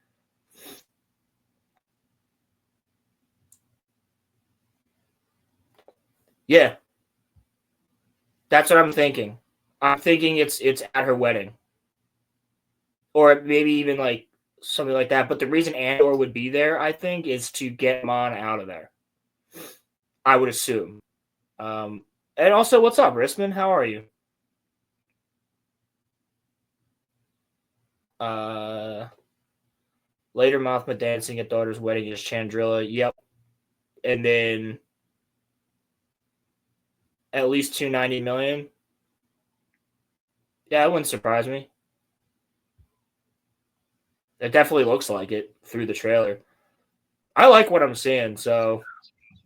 Yeah. That's what I'm thinking. I'm thinking it's at her wedding. Or maybe even like something like that. But the reason Andor would be there, I think, is to get Mon out of there. I would assume. And also, what's up, Risman? How are you? Later, Mothma dancing at daughter's wedding is Chandrilla. Yep. And then at least $290 million. Yeah, it wouldn't surprise me. It definitely looks like it through the trailer. I like what I'm seeing, so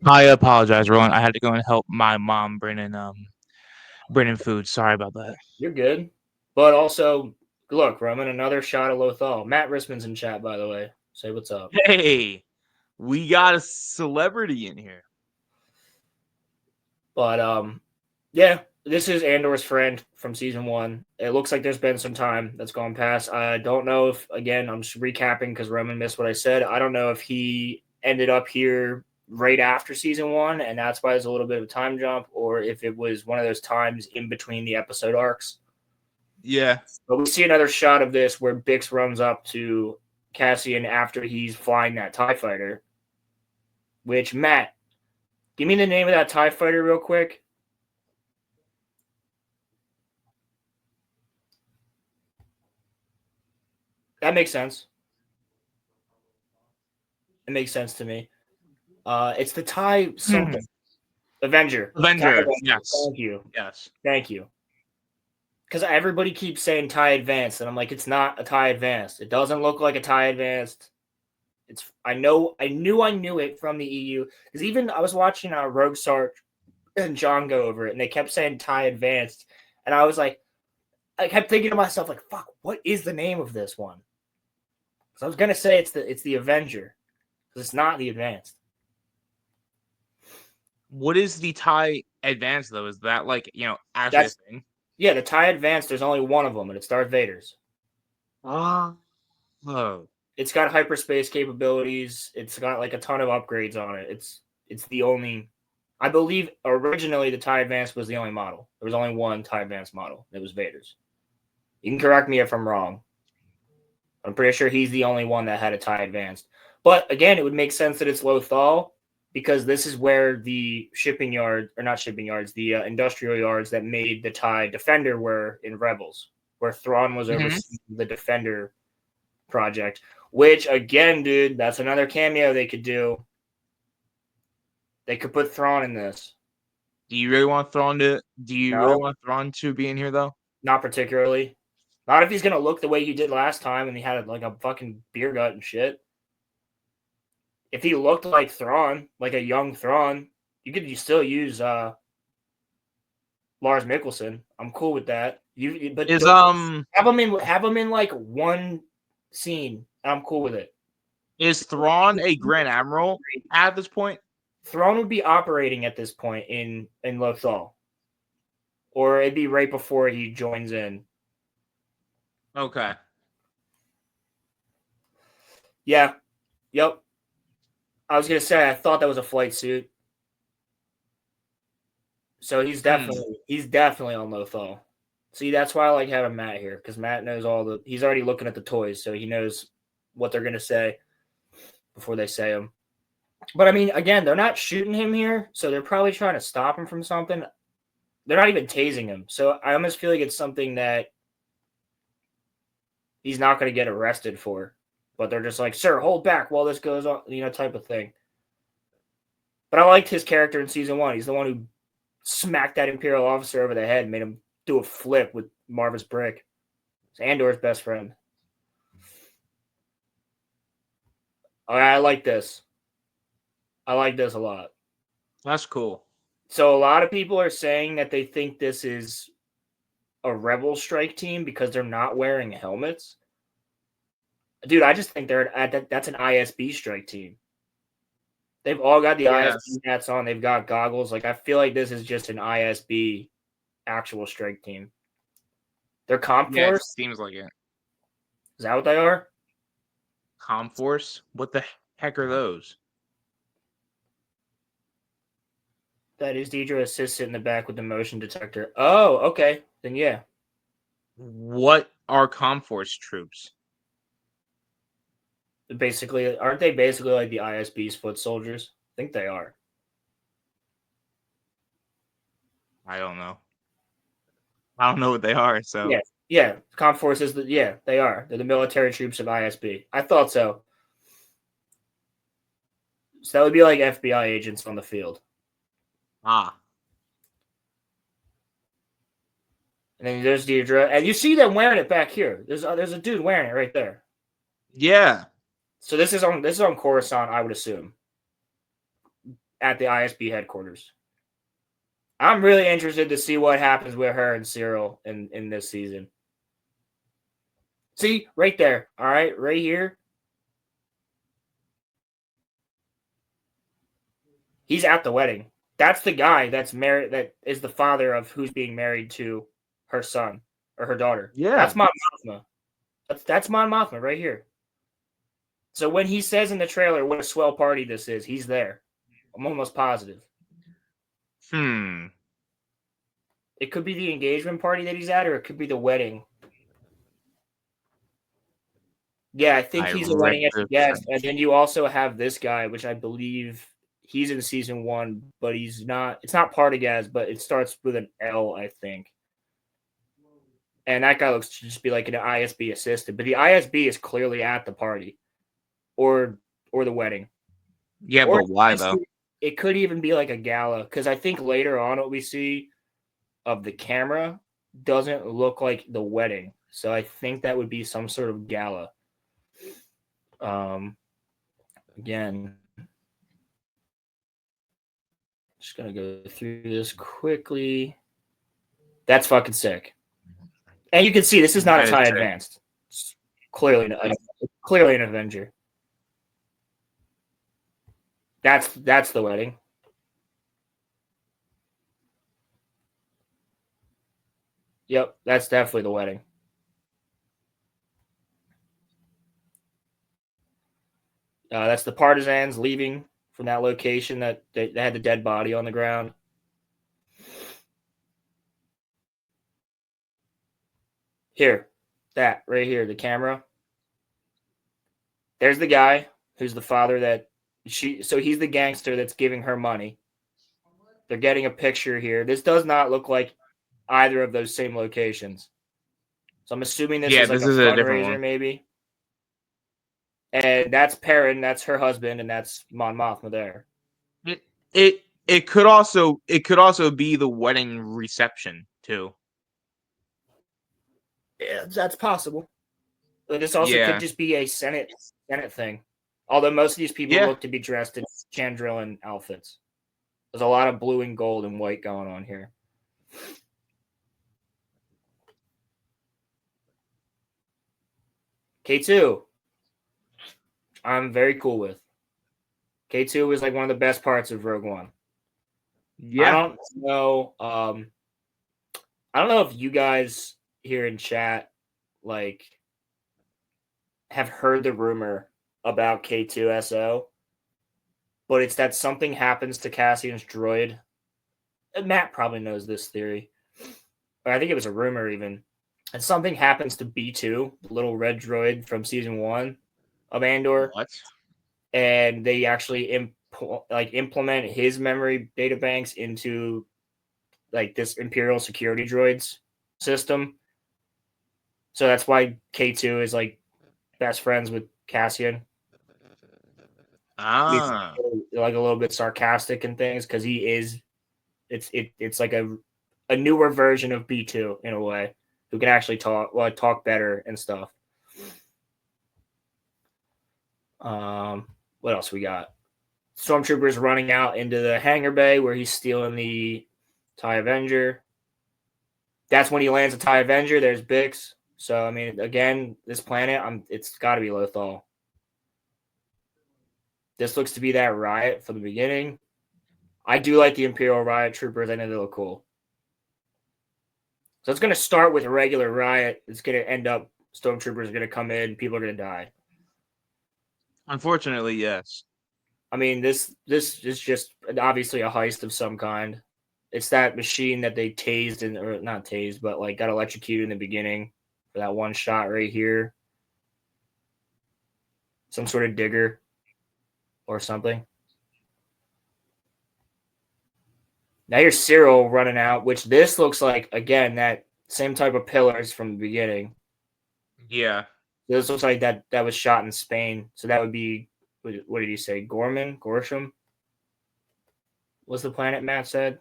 I apologize, Roland. I had to go and help my mom bring in food. Sorry about that. you're good. But also, look, Roman, another shot of Lothal. Matt Risman's in chat, by the way. Say what's up. Hey, we got a celebrity in here. But yeah, this is Andor's friend from season 1. It looks like there's been some time that's gone past. I don't know if, again, I'm just recapping because Roman missed what I said. I don't know if he ended up here right after season 1, and that's why there's a little bit of a time jump, or if it was one of those times in between the episode arcs. Yeah. But we see another shot of this where Bix runs up to Cassian after he's flying that TIE fighter. Which, Matt, give me the name of that TIE fighter real quick. That makes sense. It makes sense to me. It's the TIE something. Avenger. Avenger. Yes. Thank you. Yes. Thank you. Because everybody keeps saying TIE Advanced, and I'm like, it's not a TIE Advanced. It doesn't look like a TIE Advanced. I knew it from the EU. Because even I was watching Rogue Sark and John go over it, and they kept saying TIE Advanced. And I was like, I kept thinking to myself, like, fuck, what is the name of this one? Because I was gonna say it's the Avenger. Because it's not the Advanced. What is the TIE Advanced though? Is that like actually a thing? Yeah, the TIE Advanced, there's only one of them, and it's Darth Vader's. Oh. It's got hyperspace capabilities. It's got like a ton of upgrades on it. It's the only, I believe originally the TIE Advanced was the only model. There was only one TIE Advanced model. It was Vader's. You can correct me if I'm wrong. I'm pretty sure he's the only one that had a TIE Advanced. But again, it would make sense that it's Lothal because this is where the shipping yard, or not shipping yards, the industrial yards that made the TIE Defender were in Rebels, where Thrawn was overseeing the Defender project. Which, again, dude, that's another cameo they could do. They could put Thrawn in this. Do you really want Thrawn to? Really want Thrawn to be in here though? Not particularly. Not if he's gonna look the way he did last time and he had like a fucking beer gut and shit. If he looked like Thrawn, like a young Thrawn, you still use Lars Mikkelsen. I'm cool with that. But have him in like one scene. I'm cool with it. Is Thrawn a Grand Admiral at this point? Thrawn would be operating at this point in Lothal. Or it'd be right before he joins in. Okay. Yeah. Yep. I was gonna say I thought that was a flight suit. So he's definitely on Lothal. See, that's why I like having Matt here, because Matt knows he's already looking at the toys, so he knows what they're gonna say before they say them. But I mean, again, they're not shooting him here, so they're probably trying to stop him from something. They're not even tasing him, so I almost feel like it's something that he's not going to get arrested for. But they're just like, sir, hold back while this goes on, type of thing. But I liked his character in season 1. He's the one who smacked that Imperial officer over the head and made him do a flip with Marvis Brick. It's Andor's best friend. All right, I like this. I like this a lot. That's cool. So a lot of people are saying that they think this is a Rebel strike team because they're not wearing helmets. Dude, I just think that's an ISB strike team. They've all got the ISB hats on. They've got goggles. Like, I feel like this is just an ISB actual strike team. They're Comp Force? It seems like it. Is that what they are? Comp Force? What the heck are those? That is Deidre assists in the back with the motion detector. Oh, okay. Then yeah. What are Comp Force troops? Basically, aren't they basically like the ISB's foot soldiers? I think they are. I don't know. I don't know what they are, so. Yeah. Comp Force is they are. They're the military troops of ISB. I thought so. So that would be like FBI agents on the field. Ah. And then there's Deidre, and you see them wearing it back here. There's a dude wearing it right there. Yeah. So this is on Coruscant, I would assume, at the ISB headquarters. I'm really interested to see what happens with her and Cyril in this season. See, right there. All right, right here. He's at the wedding. That's the guy that's married. That is the father of who's being married to her son or her daughter. Yeah. That's Mon Mothma. That's Mon Mothma right here. So when he says in the trailer what a swell party this is, he's there. I'm almost positive. It could be the engagement party that he's at, or it could be the wedding. Yeah, I think he's a wedding guest. And then you also have this guy, which I believe he's in season 1, but he's not. It's not Partagas, but it starts with an L, I think. And that guy looks to just be like an ISB assistant, but the ISB is clearly at the party, or the wedding. Yeah, or but why though? It could even be like a gala, because I think later on what we see of the camera doesn't look like the wedding, so I think that would be some sort of gala. Again, just gonna go through this quickly. That's fucking sick. And you can see this is not a TIE Advanced. It's clearly an Avenger. That's the wedding. Yep, that's definitely the wedding. That's the partisans leaving from that location that they had the dead body on the ground. Here, that right here, the camera. There's the guy who's the father that so he's the gangster that's giving her money. They're getting a picture here. This does not look like either of those same locations. So I'm assuming this is like a fundraiser, maybe. And that's Perrin, that's her husband, and that's Mon Mothma there. It could also be the wedding reception too. Yeah, that's possible. But this also could just be a Senate thing. Although most of these people look to be dressed in Chandrillan outfits. There's a lot of blue and gold and white going on here. K2. I'm very cool with. K2 is like one of the best parts of Rogue One. Yeah. I don't know. I don't know if you guys here in chat like have heard the rumor about K2SO, but it's that something happens to Cassian's droid. And Matt probably knows this theory. But I think it was a rumor even. And something happens to B2, the little red droid from season 1 of Andor. What? And they actually implement his memory data banks into like this Imperial security droids system. So that's why K2 is like best friends with Cassian. He's like a little bit sarcastic and things because he is. It's like a newer version of B2 in a way, who can actually talk better and stuff. What else we got? Stormtroopers running out into the hangar bay where he's stealing the TIE Avenger. That's when he lands a TIE Avenger. There's Bix. So, I mean, again, this planet, it's got to be Lothal. This looks to be that riot from the beginning. I do like the Imperial riot troopers. I know they look cool. So it's going to start with a regular riot. It's going to end up, Stormtroopers are going to come in. People are going to die. Unfortunately, yes. I mean, this is just obviously a heist of some kind. It's that machine that they tased or not tased, but like got electrocuted in the beginning for that one shot right here. Some sort of digger or something. Now here's Cyril running out, which this looks like, again, that same type of pillars from the beginning. Yeah. This looks like that was shot in Spain. So that would be, what did you say? Gorsham? What's the planet Matt said?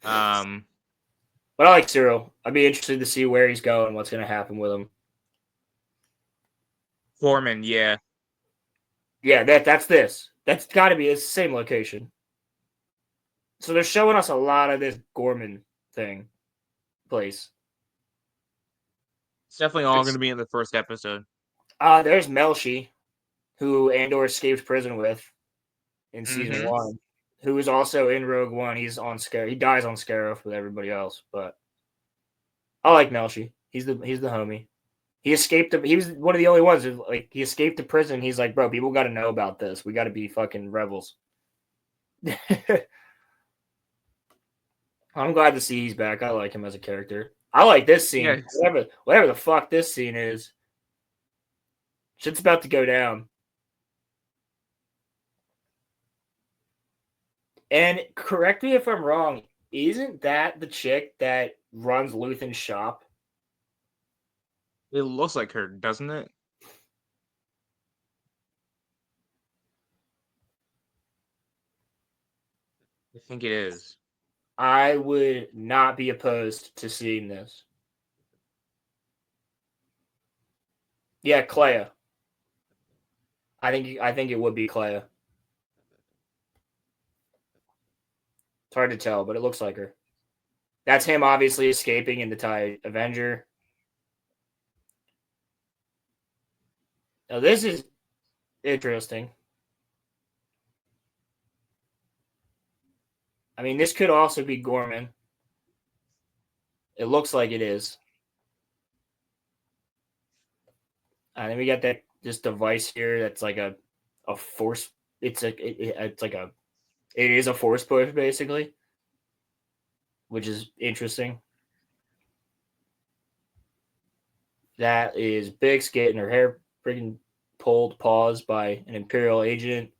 But But I like Cyril. I'd be interested to see where he's going, what's going to happen with him. Foreman, yeah. Yeah, that's this. That's got to be the same location. So they're showing us a lot of this Gorman thing place. It's definitely all going to be in the first episode. There's Melshi, who Andor escaped prison with in season 1, who is also in Rogue One. He's on Scarif. He dies on Scarif with everybody else, but I like Melshi. He's the homie. He escaped. He was one of the only ones who, like, he escaped the prison. He's like, bro, people got to know about this. We got to be fucking rebels. I'm glad to see he's back. I like him as a character. I like this scene. Yes. Whatever the fuck this scene is. Shit's about to go down. And correct me if I'm wrong. Isn't that the chick that runs Luthen's shop? It looks like her, doesn't it? I think it is. I would not be opposed to seeing this. Yeah, Clea. I think it would be Clea. It's hard to tell, but it looks like her. That's him obviously escaping in the TIE Avenger. Now this is interesting. I mean, this could also be Gorman. It looks like it is. And then we got this device here that's like a force. It is a force push basically, which is interesting. That is Bix getting her hair freaking pulled, paused by an Imperial agent.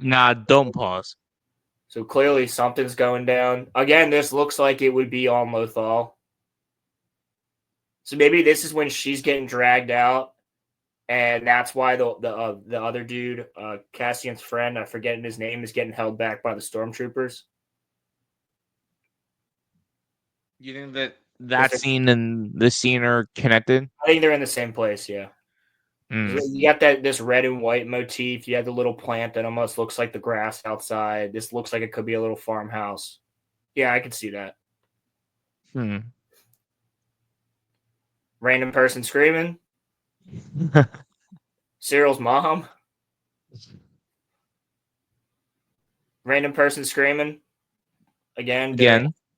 Nah, don't pause. So clearly something's going down. Again, this looks like it would be on Lothal. So maybe this is when she's getting dragged out, and that's why the other dude, Cassian's friend, I'm forgetting his name, is getting held back by the stormtroopers. You think that scene and this scene are connected? I think they're in the same place, yeah. You got this red and white motif. You have the little plant that almost looks like the grass outside. This looks like it could be a little farmhouse. Yeah, I could see that. Random person screaming. Cyril's mom. Random person screaming. Again.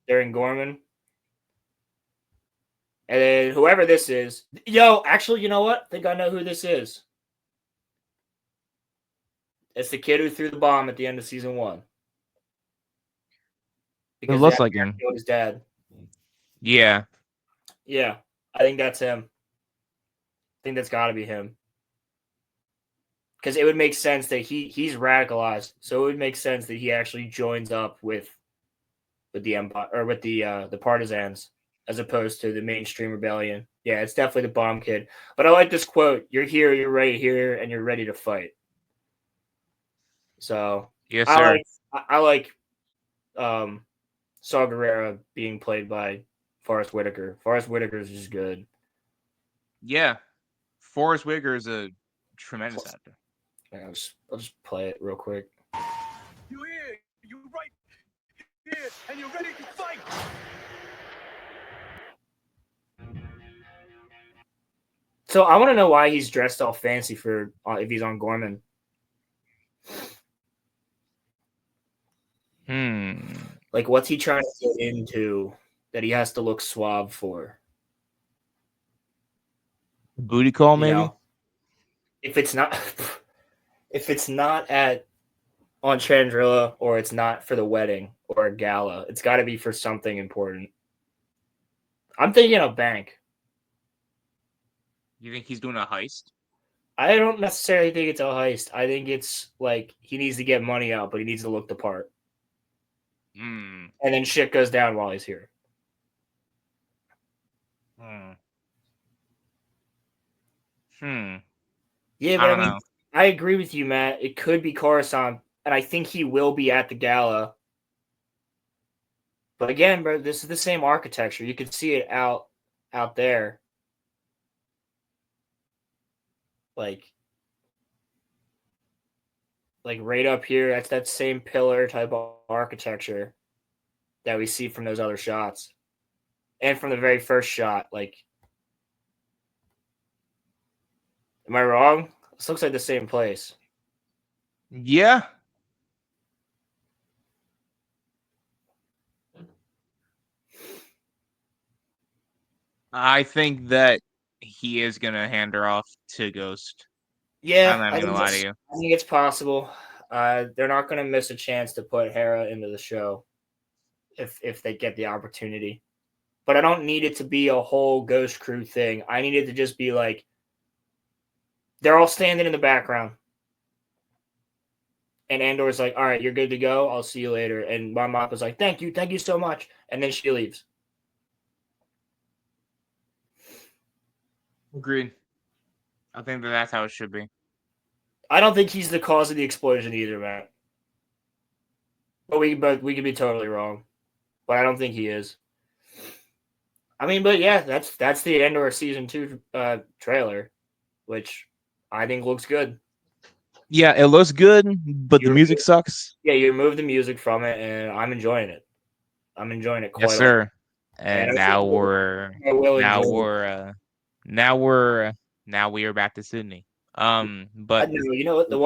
During Gorman. And then whoever this is. Yo, actually, you know what? I think I know who this is. It's the kid who threw the bomb at the end of season 1. Because it looks like him. His dad. Yeah. Yeah, I think that's him. I think that's got to be him. Because it would make sense that he's radicalized, so it would make sense that he actually joins up with the Empire or with the partisans as opposed to the mainstream rebellion. Yeah, it's definitely the bomb kid. But I like this quote: "You're here, you're right here, and you're ready to fight." So yes, sir. I like Saw Gerrera being played by Forrest Whitaker. Forrest Whitaker is just good. Yeah, Forrest Whitaker is a tremendous actor. I'll just play it real quick. You here? You right here, and you're ready to fight. So I want to know why he's dressed all fancy for if he's on Gorman. Like, what's he trying to get into that he has to look suave for? Booty call, maybe. Know? If it's not on Chandrilla, or it's not for the wedding or a gala, it's got to be for something important. I'm thinking a bank. You think he's doing a heist? I don't necessarily think it's a heist. I think it's like he needs to get money out, but he needs to look the part. And then shit goes down while he's here. Yeah, but I mean, I agree with you, Matt. It could be Coruscant, and I think he will be at the gala. But again, bro, this is the same architecture. You can see it out there. Like right up here, that's that same pillar type of architecture that we see from those other shots. And from the very first shot, like, am I wrong? This looks like the same place. Yeah. I think that he is gonna hand her off to Ghost. Yeah, I'm not gonna lie to you. I think it's possible. They're not going to miss a chance to put Hera into the show if they get the opportunity. But I don't need it to be a whole Ghost Crew thing. I need it to just be like they're all standing in the background, and Andor's like, "All right, you're good to go. I'll see you later." And Mon Mothma's like, thank you so much," and then she leaves. Agreed. I think that's how it should be. I don't think he's the cause of the explosion either, Matt. But we could be totally wrong. But I don't think he is. I mean, but yeah, that's the Andor season 2 trailer, which I think looks good. Yeah, it looks good, but the music sucks. Yeah, you remove the music from it, and I'm enjoying it. I'm enjoying it quite Yes, a sir. lot. And now we are back to Sydney. But you know what? The one